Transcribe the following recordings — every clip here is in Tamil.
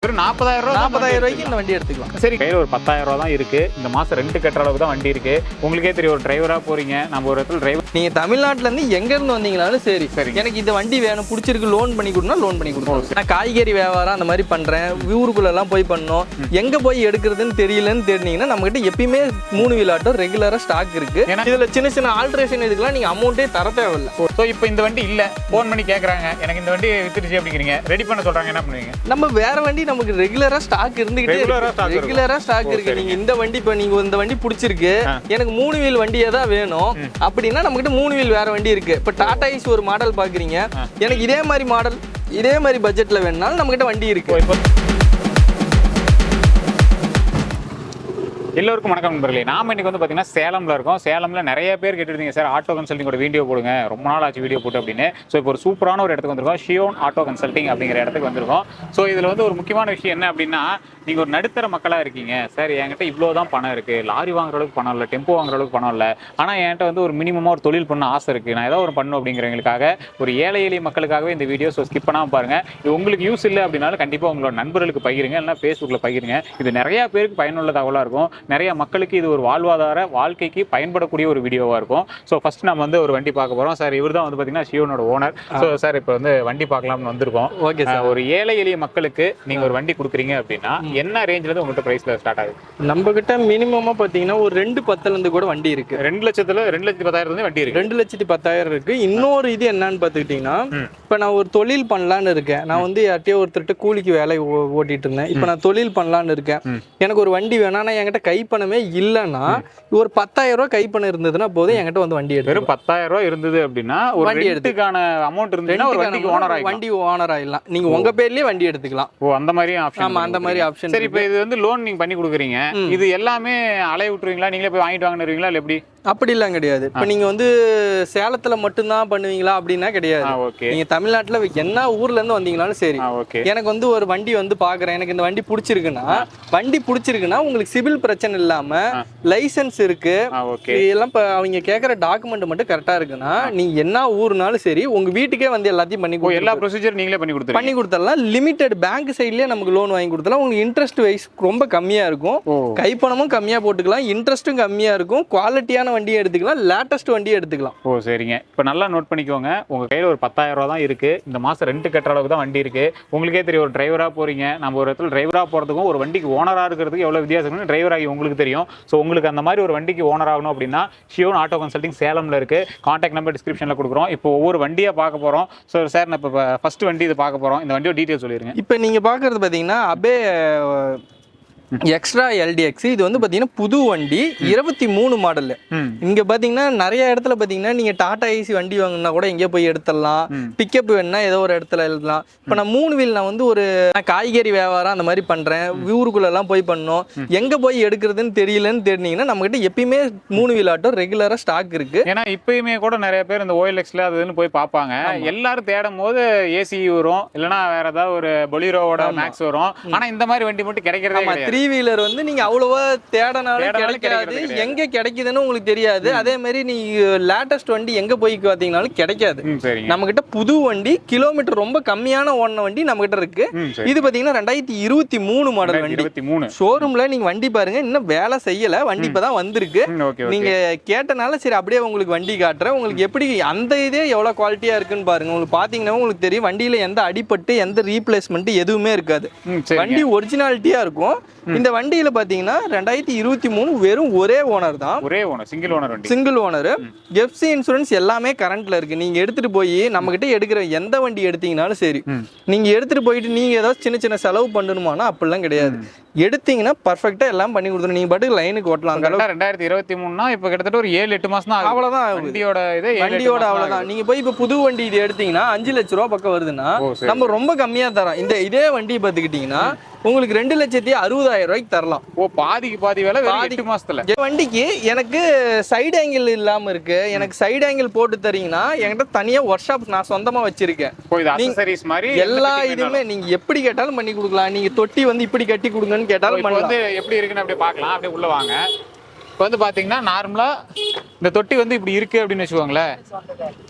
ஒரு 40,000 ரூபாய்க்கு இந்த வண்டி எடுத்துக்கலாம். சரி, கையில் ஒரு 10,000 தான் இருக்கு. இந்த மாசம் ரெண்ட் கட்டுற அளவுக்கு தான் வண்டி இருக்கு. உங்களுக்கே தெரியும், ஒரு டிரைவரா போறீங்க, நம்ம ஒரு இடத்துல டிரைவர், நீங்க தமிழ்நாட்டுல இருந்து எங்க இருந்து வந்தீங்களாலும் சரி, எனக்கு இந்த வண்டி வேணும், பிடிச்சிருக்கு, லோன் பண்ணி கொடுனா லோன் பண்ணி கொடுப்போம். நான் காய்கறி வியாபாரம் அந்த மாதிரி பண்றேன், ஊருக்குள்ள எல்லாம் போய் பண்ணோம், எங்க போய் எடுக்கிறதுன்னு தெரியலன்னு தெரிஞ்சீங்கன்னா நம்ம கிட்ட எப்பயுமே 3 வீல் ஆட்டோ ரெகுலரா ஸ்டாக் இருக்கு. இதுல சின்ன சின்ன ஆல்ட்ரேஷன் இதுக்கெல்லாம் நீங்க அமௌண்ட்டே தர தேவையில்லை. ஸோ இப்போ இந்த வண்டி இல்ல, ஃபோன் பண்ணி கேட்குறாங்க, எனக்கு இந்த வண்டி வித்துருச்சு அப்படிங்கிறீங்க, ரெடி பண்ண சொல்றாங்க, என்ன பண்ணுவீங்க? நம்ம வேற வண்டி நமக்கு ரெகுலரா ஸ்டாக் இருந்துகிட்டே ரெகுலரா ஸ்டாக் இருக்கு. நீங்க இந்த வண்டி, இப்ப நீங்க இந்த வண்டி பிடிச்சிருக்கு, எனக்கு 3 வீல் வண்டியே தான் வேணும் அப்படின்னா நம்ம கிட்ட 3 வீல் வேற வண்டி இருக்கு. இப்ப டாடா ஐஸ் ஒரு மாடல் பாக்குறீங்க, எனக்கு இதே மாதிரி மாடல் இதே மாதிரி பட்ஜெட்ல வேணும்னாலும் நம்ம கிட்ட வண்டி இருக்கு. எல்லோருக்கும் வணக்கம் நண்பர்களே. நாம இன்னைக்கு வந்து பார்த்தீங்கன்னா சேலம்ல இருக்கோம். சேலம்ல நிறைய பேர் கேட்டுருந்தீங்க, சார் ஆட்டோ கன்சல்டிங்கோட வீடியோ போடுங்க, ரொம்ப நாள் ஆச்சு வீடியோ போட்டு அப்படின்னு. ஸோ இப்போ ஒரு சூப்பரான ஒரு இடத்துக்கு வந்திருக்கோம், ஷியோன் ஆட்டோ கன்சல்டிங் அப்படிங்கிற இடத்துக்கு வந்திருக்கோம். ஸோ இதில் வந்து ஒரு முக்கியமான விஷயம் என்ன அப்படின்னா, நீங்கள் ஒரு நடுத்தர மக்களாக இருக்கீங்க, சார் என்கிட்ட இவ்வளோ தான் பணம் இருக்குது, லாரி வாங்குற அளவுக்கு பணம் இல்லை, டெம்போ வாங்குற அளவுக்கு பணம் இல்லை, ஆனால் என்கிட்ட வந்து ஒரு மினிமமாக ஒரு தொழில் பண்ண ஆசை இருக்குது, நான் ஏதாவது ஒரு பண்ணணும் அப்படிங்கிறவங்களுக்காக, ஒரு ஏழை எளிய மக்களுக்காகவே இந்த வீடியோ. ஸோ ஸ்கிப் பண்ணாமல் பாருங்கள். இது உங்களுக்கு யூஸ் இல்லை அப்படின்னாலும் கண்டிப்பாக உங்களோட நண்பர்களுக்கு பகிருங்க, இல்லைனா ஃபேஸ்புக்கில் பகிருங்க. இது நிறையா பேருக்கு பயனுள்ள தகவலாக இருக்கும், நிறைய மக்களுக்கு இது ஒரு வாழ்வாதார வாழ்க்கைக்கு பயன்படக்கூடிய ஒரு வீடியோவா இருக்கும். ஸோ ஃபர்ஸ்ட் நம்ம வந்து ஒரு வண்டி பார்க்க போறோம். சார் இவர் தான் வந்து பார்த்தீங்கன்னா ஷியோனோட ஓனர். ஸோ சார் இப்போ வந்து வண்டி பார்க்கலாம்னு வந்திருக்கோம். Okay sir. ஒரு ஏழை எளிய மக்களுக்கு நீங்க ஒரு வண்டி கொடுக்குறீங்க அப்படின்னா என்ன ரேஞ்சில இருந்து உங்கள்கிட்ட பிரைஸ்ல ஸ்டார்ட் ஆகுது? நம்ம கிட்ட மினிமமா பார்த்தீங்கன்னா ஒரு 2,10,000 இருந்து கூட வண்டி இருக்கு. 2,10,000 வண்டி இருக்கு. 2,10,000 இருக்கு. இன்னொரு இது என்னன்னு பார்த்துக்கிட்டீங்கன்னா, இப்போ நான் ஒரு தொழில் பண்ணலான்னு இருக்கேன், நான் வந்து யார்ட்டையோ ஒருத்தர்கிட்ட கூலிக்கு வேலை ஓட்டிட்டு இருந்தேன், இப்போ நான் தொழில் பண்ணலான்னு இருக்கேன், எனக்கு ஒரு வண்டி வேணா, நான் என்கிட்ட கைப்பணமே இல்லைன்னா ஒரு 10,000 ரூபாய் கைப்பணம் இருந்ததுன்னா போதும், என்கிட்ட வந்து வண்டி எடுத்து. வெறும் 10,000 ரூபாய் இருந்தது அப்படின்னா ஒரு வண்டி எடுத்துக்கான அமௌண்ட் இருந்ததுன்னா ஒரு வண்டிக்கு ஓனர் ஆயிடலாம். நீங்க உங்க பேர்லயே வண்டி எடுத்துக்கலாம். ஓ, அந்த மாதிரி ஆப்ஷன். ஆமா, அந்த மாதிரி ஆப்ஷன். சரி, இப்போ இது வந்து லோன் நீங்க பண்ணி கொடுக்குறீங்க, இது எல்லாமே அலைய விட்டுருவீங்களா, நீங்களே போய் வாங்கிட்டு வாங்கிடுவீங்களா, இல்லை எப்படி? அப்படிலாம் கிடையாது. இப்போ நீங்க வந்து சேலத்துல மட்டும்தான் பண்ணுவீங்களா அப்படின்னா கிடையாது. நீங்க தமிழ்நாட்டுல என்ன ஊர்ல இருந்து வந்தீங்கனாலும் சரி, எனக்கு வந்து ஒரு வண்டி வந்து பாக்குறேன், எனக்கு இந்த வண்டி பிடிச்சிருக்குன்னா உங்களுக்கு சிவில் பிரச்சனை இல்லாம லைசன்ஸ் இருக்கு, இதெல்லாம் அவங்க கேட்கற டாக்குமெண்ட் மட்டும் கரெக்டா இருக்குன்னா நீங்க என்ன ஊர்னாலும் சரி உங்க வீட்டுக்கே வந்து எல்லாத்தையும் பண்ணி எல்லா ப்ரொசீஜர் நீங்களே பண்ணி கொடுத்துடலாம். லிமிடெட் பேங்க் சைட்லயே நமக்கு லோன் வாங்கி கொடுத்துடலாம். உங்களுக்கு இன்ட்ரெஸ்ட் வைஸ் ரொம்ப கம்மியா இருக்கும், கைப்பணமும் கம்மியா போட்டுக்கலாம், இன்ட்ரெஸ்ட்டும் கம்மியா இருக்கும், குவாலிட்டியான வண்டியை எடுத்துக்கலாம், லேட்டஸ்ட் வண்டியை எடுத்துக்கலாம். ஓ சரிங்க. இப்போ நல்லா நோட் பண்ணிக்கோங்க, உங்க கையில் ஒரு 10,000 ரூபா தான் இருக்கு, இந்த மாசம் ரெண்ட் கட்டுற அளவுக்கு தான் வண்டி இருக்கு. உங்களுக்கே தெரியும், ஒரு டிரைவரா போறீங்க, நம்ம ஒரு இடத்துல டிரைவரா போறதுக்கும் ஒரு வண்டிக்கு ஓனரா இருக்கிறதுக்கு எவ்வளவு வித்தியாசம் டிரைவர் ஆகி உங்களுக்கு தெரியும். ஸோ உங்களுக்கு அந்த மாதிரி ஒரு வண்டிக்கு ஓனர் ஆகணும் அப்படின்னா ஷியோன் ஆட்டோ கன்சல்டிங் சேலம்ல இருக்கு. கான்டாக்ட் நம்பர் டிஸ்கிரிப்ஷன்ல கொடுக்குறோம். இப்போ ஒவ்வொரு வண்டியா பார்க்க போறோம். ஸோ சார், நான் இப்போ ஃபர்ஸ்ட் வண்டி இது பார்க்க போறோம், இந்த வண்டியோட டீடைல் சொல்லிருங்க. இப்போ நீங்க பாக்குறது பாத்தீங்கன்னா அபே எக்ஸ்ட்ரா எல்டிஎக்ஸ். இது வந்து பாத்தீங்கன்னா புது வண்டி, 23 மாடல். இங்க பாத்தீங்கன்னா நிறைய இடத்துல பாத்தீங்கன்னா நீங்க டாடா ஏசி வண்டி வாங்கினா கூட எங்கேயோ போய் எடுத்துடலாம், பிக்கப் வேணும்னா ஏதோ ஒரு இடத்துல எழுதலாம். இப்போ நான் 3 வீல், நான் வந்து ஒரு காய்கறி வியாபாரம் அந்த மாதிரி பண்றேன், ஊருக்குள்ள எல்லாம் போய் பண்ணோம், எங்க போய் எடுக்கிறதுன்னு தெரியலன்னு தெரிஞ்சீங்கன்னா நம்ம கிட்ட எப்பயுமே 3 வீல் ஆட்டோ ரெகுலரா ஸ்டாக் இருக்கு. ஏன்னா இப்பயுமே கூட நிறைய பேர் இந்த OLXல அதுன்னு போய் பார்ப்பாங்க, எல்லாரும் தேடும் போது ஏசி வரும், இல்லைன்னா வேற ஏதாவது ஒரு பொலிரோவோட மேக்ஸ் வரும், ஆனா இந்த மாதிரி வண்டி மட்டும் கிடைக்கிறதே. 3 வீலர் வந்து நீங்க அவ்வளவா தேடனாலும் கிடைக்காது, எங்க கிடைக்குதுன்னு உங்களுக்கு தெரியாது. அதே மாதிரி நீங்க லேட்டஸ்ட் வண்டி எங்க போய் பாத்தீங்கன்னாலும் கிடைக்காது. நம்ம கிட்ட புது வண்டி, கிலோமீட்டர் ரொம்ப கம்மியான ஓடின வண்டி நம்ம கிட்ட இருக்கு. இது பாத்தீங்கன்னா 2023 மாடல் வண்டி. ஷோரூம்ல நீங்க வண்டி பாருங்க, இன்னும் வேலை செய்யல, வண்டி இப்பதான் வந்திருக்கு. நீங்க கேட்டனால சரி அப்படியே உங்களுக்கு வண்டி காட்டுறேன். உங்களுக்கு எப்படி அந்த இதே எவ்வளவு குவாலிட்டியா இருக்குன்னு பாருங்க. உங்களுக்கு பாத்தீங்கன்னா உங்களுக்கு தெரியும், வண்டியில எந்த அடிபட்டு எந்த ரீப்ளேஸ்மெண்ட் எதுவுமே இருக்காது, வண்டி ஒரிஜினாலிட்டியா இருக்கும். இந்த வண்டியில பாத்தீங்கன்னா 2023 வெறும் ஒரே ஓனர் தான், சிங்கிள் ஓனர். எஃப்சி இன்சூரன்ஸ் எல்லாமே கரண்ட்ல இருக்கு. நீங்க எடுத்துட்டு போய் நம்ம கிட்ட எடுக்கிற எந்த வண்டி எடுத்தீங்கன்னாலும் சரி, நீங்க எடுத்துட்டு போயிட்டு நீங்க ஏதாவது சின்ன சின்ன செலவு பண்ணணுமானா அப்படிலாம் கிடையாது, எடுத்தீங்கன்னா பர்ஃபெக்டா எல்லாம் பண்ணி கொடுத்துரும். நீங்க பாட்டு லைனுக்கு ஓட்டலாம். 2023னா இப்ப கிட்டத்தட்ட ஒரு 7-8 மாசம் தான், அவ்வளவுதான் வண்டியோட அவ்வளவுதான். நீங்க போய் இப்ப புது வண்டி இது எடுத்தீங்கன்னா 5 லட்சம் ரூபாய் பக்கம் வருதுன்னா நம்ம ரொம்ப கம்மியா தரோம். இதே வண்டி பாத்துக்கிட்டீங்கன்னா உங்களுக்கு 2,60,000 ரூபாய்க்கு தரலாம். ஓ, பாதிக்கு பாதி வேலை 8 மாசத்துல. வண்டிக்கு எனக்கு சைடு ஆங்கிள் இல்லாம இருக்கு, எனக்கு சைடு ஆங்கிள் போட்டு தரீங்கன்னா என்கிட்ட தனியா ஒர்க் ஷாப் நான் சொந்தமா வச்சிருக்கேன். எல்லா இதுமே நீங்க எப்படி கேட்டாலும் பண்ணி கொடுக்கலாம். நீங்க தொட்டி வந்து இப்படி கட்டி கொடுங்கன்னு கேட்டாலும் வந்து எப்படி இருக்குன்னு அப்படியே பார்க்கலாம். அப்படியே உள்ள வாங்க. இப்போ வந்து பார்த்தீங்கன்னா நார்மலாக இந்த தொட்டி வந்து இப்படி இருக்கு அப்படின்னு வச்சுக்கோங்களேன்.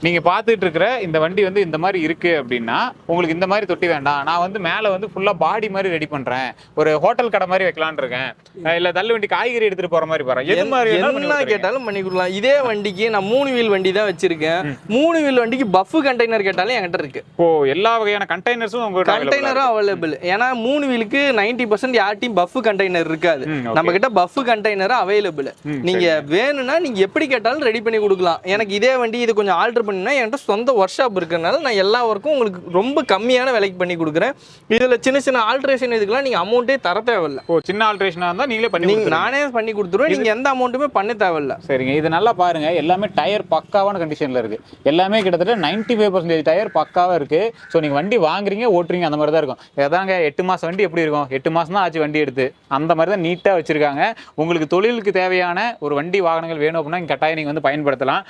நீங்கள் பார்த்துட்டு இருக்கிற இந்த வண்டி வந்து இந்த மாதிரி இருக்கு அப்படின்னா உங்களுக்கு இந்த மாதிரி தொட்டி வேண்டாம். நான் வந்து மேலே வந்து ஃபுல்லாக பாடி மாதிரி ரெடி பண்ணுறேன், ஒரு ஹோட்டல் கடை மாதிரி வைக்கலான்னு இருக்கேன், இல்லை தள்ளு வண்டி காய்கறி எடுத்துகிட்டு போகிற மாதிரி போகிறேன், எது மாதிரி என்ன கேட்டாலும் பண்ணி கொடுக்கலாம். இதே வண்டிக்கு நான் 3 வீல் வண்டி தான் வச்சிருக்கேன். 3 வீல் வண்டிக்கு பஃப் கண்டெய்னர் கேட்டாலும் என்கிட்ட இருக்கு. ஓ, எல்லா வகையான கண்டெய்னர்ஸும் உங்களுக்கு கண்டெய்னரும் அவைலபிள். ஏன்னா 3 வீலுக்கு 90% யார்ட்டையும் பஃப் கண்டெய்னர் இருக்காது. நம்ம கிட்ட பஃப் கண்டெய்னர் அவைலபிள். நீங்க வேணும்னா நீங்க எப்படி கேட்டாலும் ரெடி பண்ணி கொடுக்கலாம். எனக்கு இதே வண்டி இது கொஞ்சம் ஆல்டர் பண்ணினா என்கிட்ட சொந்த ஒர்க் ஷாப் இருக்கிறதுனால நான் எல்லா ஒர்க்கும் உங்களுக்கு ரொம்ப கம்மியான விலைக்கு பண்ணி கொடுக்குறேன். இதுல சின்ன சின்ன ஆல்ட்ரேஷன் இதுக்கெல்லாம் நீங்க அமௌண்ட்டே தர தேவையில்லை. ஓ, சின்ன ஆல்ட்ரேஷனா இருந்தா நீங்களே பண்ணி நானே பண்ணி கொடுத்துருவேன். நீங்க எந்த அமௌண்ட்டுமே பண்ண தேவையில்லை. சரிங்க, இது நல்லா பாருங்க. எல்லாமே டயர் பக்காவான கண்டிஷன்ல இருக்கு. எல்லாமே கிட்டத்தட்ட 95% டயர் பக்காவா இருக்கு. ஸோ நீங்க வண்டி வாங்குறீங்க ஓட்டுறீங்க அந்த மாதிரி தான் இருக்கும். ஏதாங்க 8 மாசம் வண்டி எப்படி இருக்கும், 8 மாசம் தான் ஆச்சு வண்டி எடுத்து, அந்த மாதிரி தான் நீட்டாக வச்சிருக்காங்க. உங்களுக்கு தொழிலுக்கு தேவையான ஒரு வண்டி வாகனங்கள் வேணும் அப்படின்னா கட்டாயம் நீங்கள் வந்து பயன்படுத்தலாம்.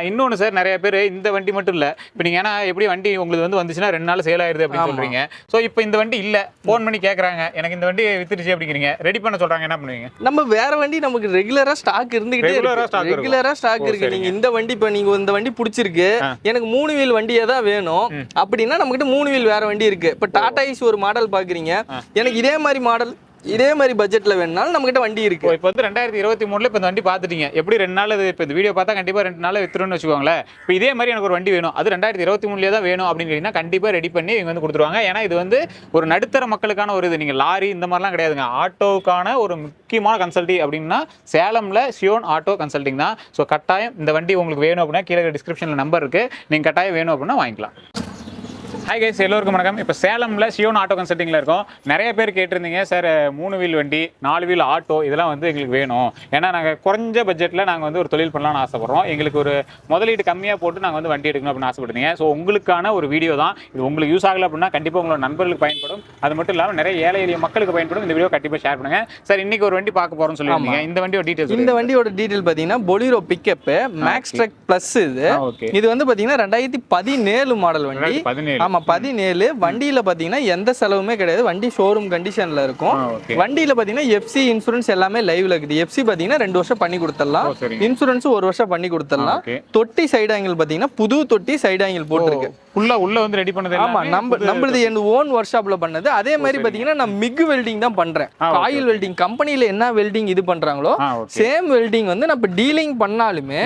இன்னொன்று சார், நிறைய பேர் இந்த வண்டி மட்டும் இல்லை, இப்போ நீங்கள் ஏன்னா எப்படி வண்டி உங்களுக்கு வந்து வந்துச்சுன்னா 2 நாள் சேல் ஆயிடுது அப்படின்னு சொல்றீங்க. ஸோ இப்போ இந்த வண்டி இல்லை, ஃபோன் பண்ணி கேட்குறாங்க எனக்கு இந்த வண்டி வித்துருச்சு அப்படிங்கிறீங்க, ரெடி பண்ண சொல்றாங்க, என்ன பண்ணுவீங்க? நம்ம வேற வண்டி நமக்கு ரெகுலரா ஸ்டாக் இருந்துகிட்டே இருக்கு. ரெகுலரா ஸ்டாக் இருக்கு. நீங்க இந்த வண்டி இப்போ நீங்க இந்த வண்டி பிடிச்சிருக்கு, எனக்கு 3 வீல் வண்டியே தான் வேணும் அப்படின்னா நம்ம கிட்ட 3 வீல் வேற வண்டி இருக்கு. இப்போ டாடா ஐஸ் ஒரு மாடல் பாக்குறீங்க, எனக்கு இதே மாதிரி மாடல் இதே மாதிரி பட்ஜெட்ல வேணும்னாலும் நம்ம கிட்ட வண்டி இருக்கு. இப்போ வந்து 2023 இப்போ இந்த வண்டி பார்த்துட்டீங்க, எப்படி 2 நாள் இப்போ இந்த வீடியோ பார்த்தா கண்டிப்பா 2 நாள் வித்துருன்னு வச்சுக்கோங்களேன். இப்போ இதே மாதிரி எனக்கு ஒரு வண்டி வேணும், அது 2023 தான் வேணும் அப்படின்னு கேட்டீங்கன்னா கண்டிப்பா ரெடி பண்ணி இவங்க வந்து கொடுத்துருவாங்க. ஏன்னா இது வந்து ஒரு நடுத்தர மக்களுக்கான ஒரு இது, நீங்க லாரி இந்த மாதிரிலாம் கிடையாதுங்க. ஆட்டோவுக்கான ஒரு முக்கியமான கன்சல்டிங் அப்படின்னா சேலம்ல ஷியோன் ஆட்டோ கன்சல்டிங் தான். ஸோ கட்டாயம் இந்த வண்டி உங்களுக்கு வேணும் அப்படின்னா கீழே டிஸ்கிரிப்ஷன்ல நம்பர் இருக்கு, நீங்க கட்டாயம் வேணும் அப்படின்னா வாங்கிக்கலாம். ஹாய் கைஸ், எல்லோருக்கும் வணக்கம். இப்போ சேலமில் ஷியோன் ஆட்டோ கன்சல்ட்டிங்கில் இருக்கோம். நிறைய பேர் கேட்டிருந்தீங்க, சார் 3 வீல் வண்டி 4 வீல் ஆட்டோ இதெல்லாம் வந்து எங்களுக்கு வேணும், ஏன்னா நாங்கள் குறைஞ்ச பட்ஜெட்டில் நாங்கள் வந்து ஒரு தொழில் பண்ணலாம்னு ஆசைப்படுறோம், எங்களுக்கு ஒரு முதலீடு கம்மியாக போட்டு நாங்கள் வந்து வண்டி எடுக்கணும் அப்படின்னு ஆசைப்படுறீங்க. ஸோ உங்களுக்கான ஒரு வீடியோ தான் இது. உங்களுக்கு யூஸ் ஆகலை அப்படின்னா கண்டிப்பாக உங்களோட நண்பர்களுக்கு பயன்படும். அது மட்டும் இல்லாமல் நிறைய ஏழை எளிய மக்களுக்கு பயன்படும். இந்த வீடியோ கண்டிப்பாக ஷேர் பண்ணுங்கள். சார் இன்னைக்கு ஒரு வண்டி பார்க்க போகிறோம்னு சொல்லியிருந்தீங்க, இந்த வண்டியோட டீட்டெயில்ஸ். இந்த வண்டியோட டீட்டெயில் பார்த்தீங்கன்னா Bolero pickup Max truck plus. இது வந்து பார்த்தீங்கன்னா 2017 மாடல் வண்டி. ஆமாம், 17. வண்டியில பாத்தீங்கன்னா எந்த செலவுமே கிடையாது. வண்டி ஷோரூம் கண்டிஷன்ல இருக்கும். வண்டியில பாத்தீங்கன்னா எஃப்சி இன்சூரன்ஸ் எல்லாமே லைவ்ல இருக்குது. எஃப்சி பாத்தீங்கன்னா 2 வருஷம் பண்ணி கொடுத்துடலாம், இன்சூரன்ஸ் 1 வருஷம் பண்ணி கொடுத்துடலாம். தொட்டி சைடு ஆங்கிள் பாத்தீங்கன்னா புது தொட்டி சைடு ஆங்கிள் போட்டுருக்கு. உள்ள வந்து ரெடி பண்ணது. ஆமா, நம்மளது என் ஓன் ஒர்க் ஷாப்ல பண்ணது. அதே மாதிரி பாத்தீங்கன்னா நான் மிக் வெல்டிங் தான் பண்றேன். காயில் வெல்டிங் கம்பெனில என்ன வெல்டிங் இது பண்றாங்களோ சேம் வெல்டிங் வந்து நான் இப்ப டீலிங் பண்ணாலுமே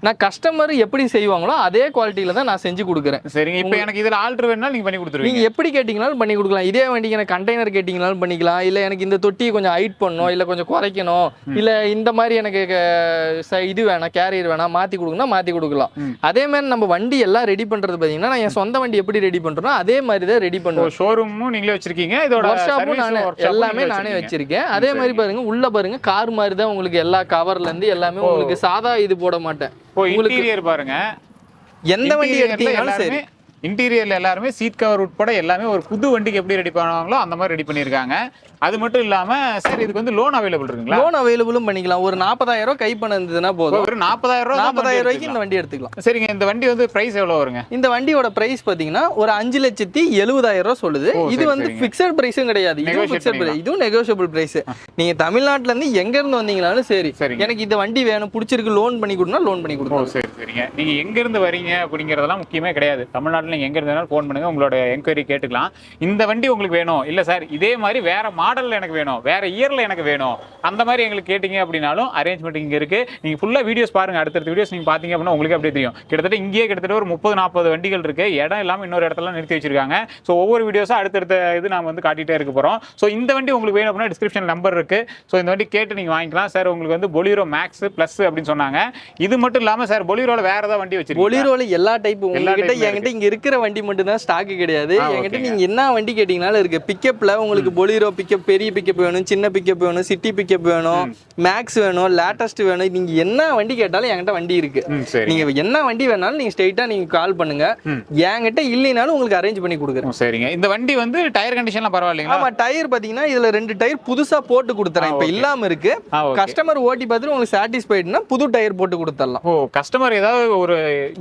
நான் கஸ்டமர் எப்படி செய்வாங்களோ அதே குவாலிட்டியில தான் நான் செஞ்சு கொடுக்குறேன். சரிங்க, இப்போ எனக்கு இதில் ஆல்டர் வேணும்னா நீங்கள் பண்ணி கொடுத்துருவீங்க. நீங்கள் எப்படி கேட்டிங்கனாலும் பண்ணி கொடுக்கலாம். இதே வண்டிக்கு எனக்கு கண்டெய்னர் கேட்டிங்கனாலும் பண்ணிக்கலாம், இல்லை எனக்கு இந்த தொட்டியை கொஞ்சம் ஹைட் பண்ணணும், இல்லை கொஞ்சம் குறைக்கணும், இல்லை இந்த மாதிரி எனக்கு இது வேணாம் கேரியர் வேணாம் மாற்றி கொடுக்கணும்னா மாற்றி கொடுக்கலாம். அதே மாதிரி நம்ம வண்டி எல்லாம் ரெடி பண்ணுறது பார்த்தீங்கன்னா நான் என் சொந்த வண்டி எப்படி ரெடி பண்ணுறோம் அதே மாதிரி தான் ரெடி பண்ணுவோம். ஷோரூமும் நீங்களே வச்சிருக்கீங்க, இதோட ஒர்க் ஷாப்பும் நானே எல்லாமே நானே வச்சிருக்கேன். அதே மாதிரி பாருங்க, உள்ள பாருங்க கார் மாதிரி தான் உங்களுக்கு எல்லா கவர்லேருந்து எல்லாமே உங்களுக்கு சாதா இது போட மாட்டேன். இன்டீரியர் பாருங்க, எந்த வண்டி எடுத்தீங்கனாலும் சரி இன்டீரியர்ல எல்லாருமே சீட் கவர் உட்பட எல்லாமே ஒரு புது வண்டிக்கு எப்படி ரெடி பண்ணுவாங்களோ அந்த மாதிரி ரெடி பண்ணியிருக்காங்க. அது மட்டும் இல்லாம சார் இதுக்கு வந்து லோன் அவைலபிள் இருக்குங்களா? லோன் அவைலபிளும் பண்ணிக்கலாம். ஒரு 40,000 கை பணம் இருந்ததுன்னா போதும். ஒரு 40,000 ரூபாய்க்கு இந்த வண்டி எடுத்துக்கலாம். சரிங்க, இந்த வண்டி வந்து பிரைஸ் எவ்வளவு வருங்க? இந்த வண்டியோட பிரைஸ் பாத்தீங்கன்னா ஒரு 5,70,000 சொல்லுது. இது வந்து பிக்சட் பிரைஸும் கிடையாது, இதுவும் நெகோஷியபிள் பிரைஸ். நீங்க தமிழ்நாட்டுல இருந்து எங்க இருந்து வந்தீங்கனாலும் சரி, எனக்கு இந்த வண்டி வேணும் பிடிச்சிருக்கு லோன் பண்ணி கொடுனா லோன் பண்ணி கொடுப்போம். சரி சரிங்க, நீங்க எங்க இருந்து வரீங்க அப்படிங்கறதெல்லாம் முக்கியமே கிடையாது. தமிழ்நாட்டுல நீங்க எங்க இருந்தாலும் ஃபோன் பண்ணுங்க, உங்களோட என்கொயரி கேட்டுக்கலாம். இந்த வண்டி உங்களுக்கு வேணும், இல்ல சார் இதே மாதிரி வேற மாடல்ல எனக்கு வேணும், வேற இயர்ல எனக்கு வேணும், அந்த மாதிரி எங்களுக்கு கேட்டீங்க அப்படின்னாலும் அரேஞ்ச்மெண்ட் இங்க இருக்கு. நீங்க ஃபுல்லா வீடியோஸ் பாருங்க, அடுத்தடுத்த வீடியோஸ் நீங்க பாத்தீங்க அப்படின்னா உங்களுக்கு அப்படியே தெரியும். கிட்டத்தட்ட இங்கேயே கிட்டத்தட்ட ஒரு 30-40 வண்டிகள் இருக்கு. இடம் இல்லாம இன்னொரு இடத்துல நிறுத்தி வச்சிருக்காங்க. ஸோ ஒவ்வொரு வீடியோஸா அடுத்தடுத்த இது நாம வந்து காட்டிட்டே இருக்க போறோம். ஸோ இந்த வண்டி உங்களுக்கு வேணும் அப்படின்னா டிஸ்கிரிப்ஷன் நம்பர் இருக்கு. ஸோ இந்த வண்டி கேட்டு நீங்க வாங்கிக்கலாம். சார் உங்களுக்கு வந்து பொலிரோ மேக்ஸ் பிளஸ் அப்படின்னு சொன்னாங்க. இது மட்டும் இல்லாம சார் பொலிரோல வேற ஏதாவது வண்டி வச்சிருக்கீங்க? பொலிரோல எல்லா டைப் உங்ககிட்ட என்கிட்ட இங்க இருக்கிற வண்டி மட்டும் தான் ஸ்டாக் கிடையாது. என்கிட்ட நீங்க என்ன வண்டி கேட்டீங்கனாலும் இருக்கு. பிக்கப்ல உங்களுக்கு பொலிரோ பிக்கப், பெரிய பிக்கப் வேணும், சின்ன பிக்கப் வேணும், சிட்டி பிக்கப் வேணும், மேக்ஸ் வேணும், லேட்டஸ்ட் வேணும், நீங்க என்ன வண்டி கேட்டாலும் என்கிட்ட வண்டி இருக்கு. நீங்க என்ன வண்டி வேணாலும் நீங்க ஸ்ட்ரைட்டா நீங்க கால் பண்ணுங்க, என்கிட்ட இல்லைனாலும் உங்களுக்கு அரேஞ்ச் பண்ணி கொடுக்குறேன். சரிங்க, இந்த வண்டி வந்து டயர் கண்டிஷன்லாம் பரவாயில்லைங்களா? ஆமா, டயர் பாத்தீங்கன்னா இதுல 2 டயர் புதுசா போட்டு கொடுத்துறேன். இப்ப இல்லாம இருக்கு. கஸ்டமர் ஓட்டி பார்த்துட்டு உங்களுக்கு சாட்டிஸ்ஃபைட்னா புது டயர் போட்டு கொடுத்துடலாம். ஓ, கஸ்டமர் ஏதாவது ஒரு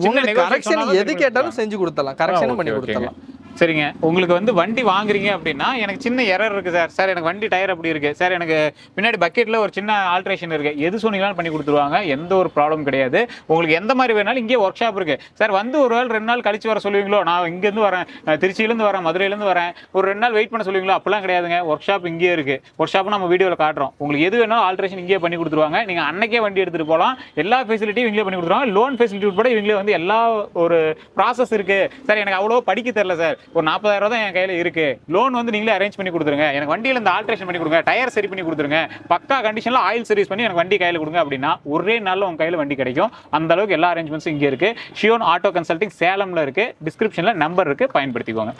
சின்ன கரெக்ஷன் எது கேட்டாலும் செஞ்சு கொடுத்துடலாம், கரெக்ஷனும் பண்ணி கொடுத்துடலாம். சரிங்க. உங்களுக்கு வந்து வண்டி வாங்குறீங்க அப்படின்னா எனக்கு சின்ன எரர் இருக்கு சார். சார் எனக்கு வண்டி டயர் அப்படி இருக்கு சார், எனக்கு பின்னாடி பக்கெட்ல ஒரு சின்ன ஆல்ட்ரேஷன் இருக்கு, எது சொன்னீங்களாலும் பண்ணி கொடுத்துருவாங்க. எந்த ஒரு ப்ராப்ளம் கிடையாது. உங்களுக்கு எந்த மாதிரி வேணாலும் இங்கே ஒர்க் ஷாப் இருக்கு சார். வந்து ஒரு வேளை 2 நாள் கழிச்சு வர சொல்லுவீங்களோ, நான் இங்கேருந்து வரேன், திருச்சியிலேருந்து வரேன், மதுரையிலேருந்து வரேன், ஒரு 2 நாள் வெயிட் பண்ண சொல்லுவீங்களோ, அப்பெல்லாம் கிடையாதுங்க. ஒர்க் ஷாப் இங்கேயே இருக்கு. ஒர்க் ஷாப் நம்ம வீடியோவில் காட்டுறோம். உங்களுக்கு எது வேணாலும் ஆல்ட்ரேஷன் இங்கேயே பண்ணி கொடுத்துருவாங்க. நீங்கள் அன்னைக்கே வண்டி எடுத்துகிட்டு போகலாம். எல்லா ஃபெசிலிட்டியும் இவங்களே பண்ணி கொடுத்துருவாங்க. லோன் ஃபெசிலிட்டி கூட இவங்களே வந்து எல்லா ஒரு ப்ராசஸ் இருக்கு சார். எனக்கு அவ்வளோ படிக்க தெரியல சார், ஒரு 40,000 தான் என் கையில் இருக்கு, லோன் வந்து நீங்களே அரேஞ்ச் பண்ணி கொடுத்துருங்க, எனக்கு வண்டியில் இந்த ஆல்ட்ரேஷன் பண்ணி கொடுங்க, டயர் சரி பண்ணி கொடுத்துருங்க, பக்கா கண்டிஷனில் ஆயில் சர்வீஸ் பண்ணி எனக்கு வண்டி கையில் கொடுங்க அப்படின்னா ஒரே நாளில் உங்கள் கையில் வண்டி கிடைக்கும். அந்த அளவுக்கு எல்லா அரேஞ்ச்மெண்ட்ஸும் இங்கே இருக்கு. ஷியோன் ஆட்டோ கன்சல்டிங் சேலமில் இருக்கு. டிஸ்கிரிப்ஷனில் நம்பர் இருக்கு, பயன்படுத்திக்கோங்க.